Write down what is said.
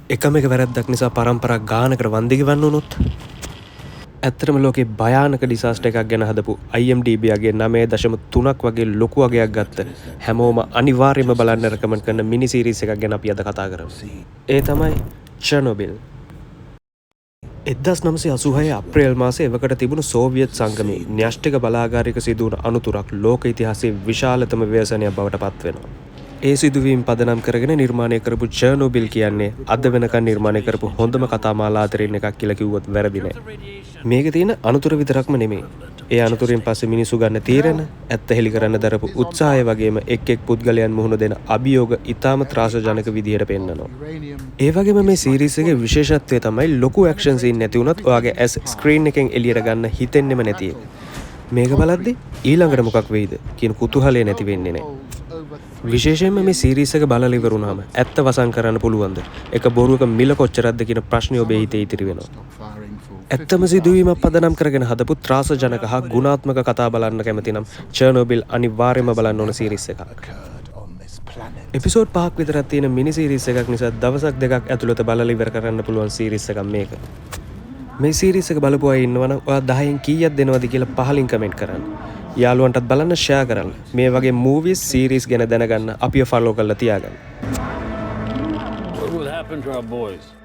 එකම එක වැරැද්දක් නිසා පරම්පරා ගානකට වන්දි ගෙවන්න වුණොත් ඇත්තටම ලෝකේ භයානක ඩිසාස්ටර් එකක් ගැන හදපු IMDb යගේ 9.3ක් වගේ ලොකු අගයක් ගත්ත හැමෝම අනිවාර්යයෙන්ම බලන්න රෙකමන්ඩ් කරන මිනි සීරීස් එකක් ගැන අපි අද කතා කරමු. ඒ තමයි චර්නොබිල්. 1986 අප්‍රේල් මාසයේ එවකට තිබුණු සෝවියට් සංගමයේ න්‍යෂ්ටික බලාගාරයක සිදුවුණු අනතුරක් ලෝක ඉතිහාසයේ විශාලතම ව්‍යසනයක් බවට පත් වෙනවා. ඒ සිදුවීම් පදනම් කරගෙන නිර්මාණය කරපු චර්නොබිල් කියන්නේ අද වෙනකන් නිර්මාණය කරපු හොඳම කතා මාලා අතරින් එකක් කියලා කිව්වොත් වැරදි නෑ. මේක තියෙන අනතුර විතරක්ම නෙමෙයි. ඒ අනතුරින් පස්සේ මිනිස්සු ගන්න තීරණ, ඇත්ත හෙලි කරන්න දරපු උත්සාහය වගේම එක් පුද්ගලයන් මුහුණ දෙන අභියෝග ඉතාම ත්‍රාසජනක විදිහට පෙන්නනවා. ඒ වගේම මේ සීරීස් එකේ විශේෂත්වය තමයි ලොකු ඇක්ෂන් සීන් නැති වුණත් ඔයාගේ ඇස් ස්ක්‍රීන් එකෙන් එළියට ගන්න හිතෙන්නෙම නැති එක. මේක බලද්දි ඊළඟට මොකක් වෙයිද කියන කුතුහලය නැති වෙන්නේ නැහැ. විශේෂයෙන්ම මේ සීරීස් එක බලලා ඉවරුනහම ඇත්ත වසන් කරන්න පුළුවන්ද? එක බොරුවක මිල කොච්චරක්ද කියන ප්‍රශ්නේ ඔබේ හිතේ ඉතිරි වෙනවා. ඇත්තම සිදුවීමක් පදනම් කරගෙන හදපු ත්‍රාසජනක හා ගුණාත්මක කතා බලන්න කැමති නම් චර්නොබිල් අනිවාර්යයෙන්ම බලන්න ඕන සීරීස් එකක්. එපිසෝඩ් 5ක් විතරක් තියෙන මිනි සීරීස් එකක් නිසා දවසක් දෙකක් ඇතුළත බලලා ඉවර කරන්න පුළුවන් සීරීස් එකක් මේක. මේ සීරීස් එක බලපු අය ඉන්නවනම් ඔයා 10න් කීයක් දෙනවද කියලා පහලින් කමෙන්ට් කරන්න. යාළුවන්ටත් බලන්න ෂෙයා කරන්න. මේ වගේ මූවිස් සීරීස් ගැන දැනගන්න අපිව ෆලෝ කරලා තියාගන්න. What will happen to our boys?